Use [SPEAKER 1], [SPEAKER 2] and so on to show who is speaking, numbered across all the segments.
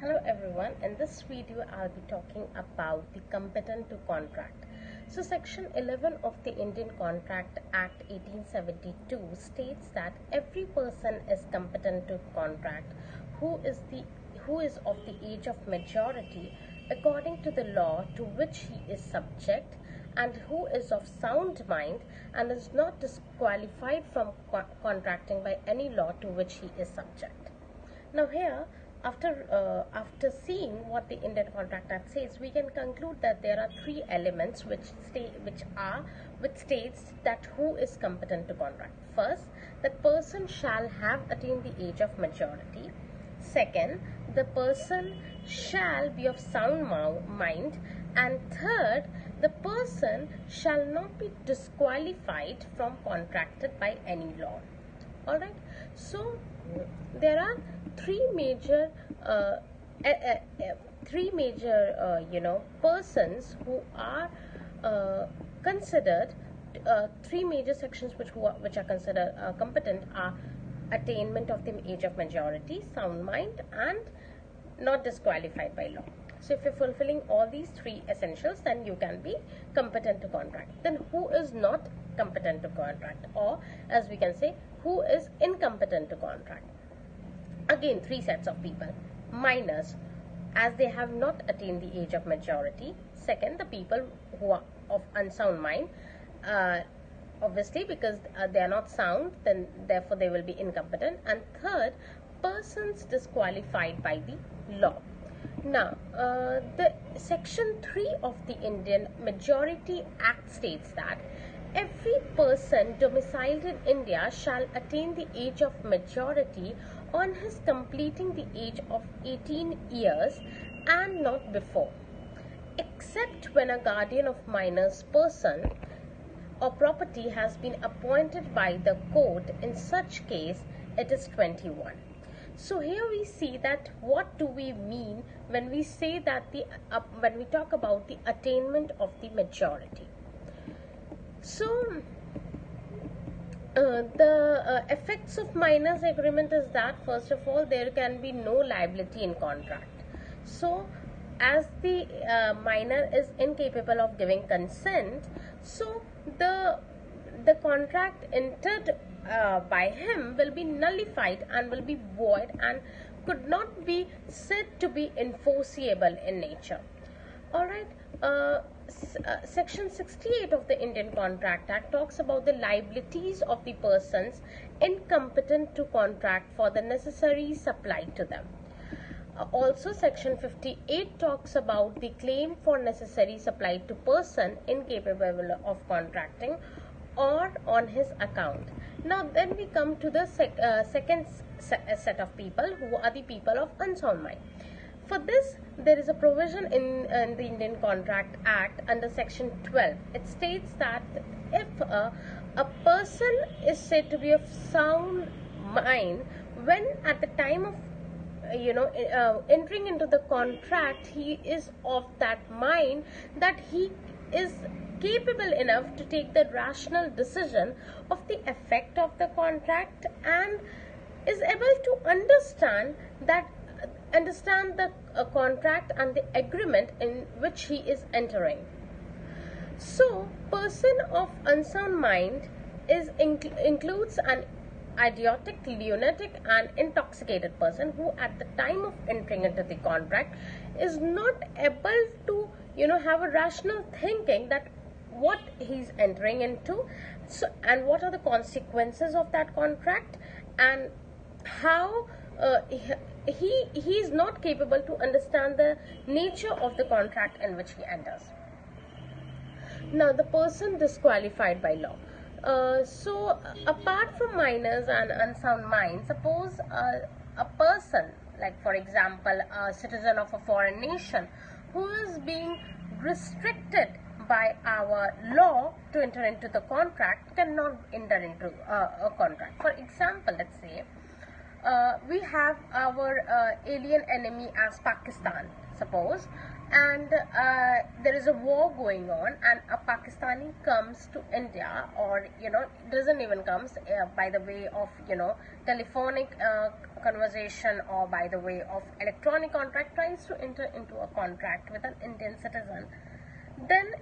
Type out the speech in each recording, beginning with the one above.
[SPEAKER 1] Hello everyone, in this video I'll be talking about the competent to contract. So section 11 of the Indian Contract Act 1872 states that every person is competent to contract who is of the age of majority according to the law to which he is subject, and who is of sound mind and is not disqualified from contracting by any law to which he is subject. Now here, after seeing what the Indian Contract Act says, we can conclude that there are three elements which states that who is competent to contract. First, that person shall have attained the age of majority. Second, the person shall be of sound mind. And third, the person shall not be disqualified from contracted by any law. Alright, so there are three major persons who are considered, three major sections which are considered competent are attainment of the age of majority, sound mind, and not disqualified by law. So if you're fulfilling all these three essentials, then you can be competent to contract. Then who is not competent to contract, or as we can say, who is incompetent to contract? Again, three sets of people. Minors, as they have not attained the age of majority. Second, the people who are of unsound mind, obviously because they are not sound, then therefore they will be incompetent. And third, persons disqualified by the law. Now, the section 3 of the Indian Majority Act states that every person domiciled in India shall attain the age of majority on his completing the age of 18 years and not before, except when a guardian of minors person or property has been appointed by the court. In such case, it is 21. So here we see that what do we mean when we say that when we talk about the attainment of the majority. So the effects of minors agreement is that, first of all, there can be no liability in contract. So as the minor is incapable of giving consent, so the contract entered by him will be nullified and will be void and could not be said to be enforceable in nature. Alright, section 68 of the Indian Contract Act talks about the liabilities of the persons incompetent to contract for the necessaries supplied to them. Also, section 58 talks about the claim for necessaries supplied to person incapable of contracting or on his account. Now then we come to the second set of people, who are the people of unsound mind. For this, there is a provision in the Indian Contract Act under section 12. It states that if a person is said to be of sound mind when at the time of entering into the contract, he is of that mind that he is capable enough to take the rational decision of the effect of the contract and is able to understand the contract and the agreement in which he is entering. So, person of unsound mind includes an idiotic, lunatic, and intoxicated person who, at the time of entering into the contract, is not able to, have a rational thinking that what he's entering into, so and what are the consequences of that contract, and how he is not capable to understand the nature of the contract in which he enters. Now, the person disqualified by law. So apart from minors and unsound mind, suppose a person, like for example a citizen of a foreign nation, who is being restricted by our law to enter into the contract, cannot enter into a contract. For example, let's say we have our alien enemy as Pakistan, suppose, and there is a war going on, and a Pakistani comes to India, or doesn't even comes by the way of telephonic conversation or by the way of electronic contract tries to enter into a contract with an Indian citizen, then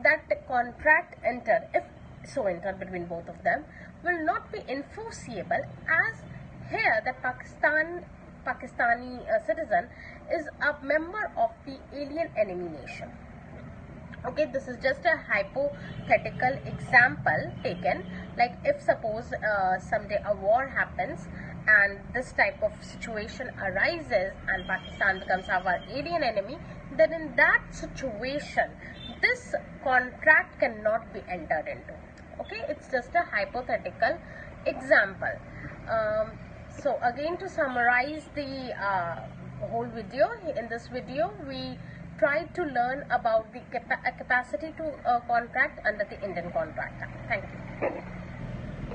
[SPEAKER 1] that contract entered, if so entered between both of them, will not be enforceable, as here the Pakistani citizen is a member of the alien enemy nation. Okay, this is just a hypothetical example taken, like if suppose someday a war happens and this type of situation arises and Pakistan becomes our alien enemy, then in that situation this contract cannot be entered into. Okay, it's just a hypothetical example. So again, to summarize the whole video, in this video we tried to learn about the capacity to contract under the Indian Contract Act. Thank you.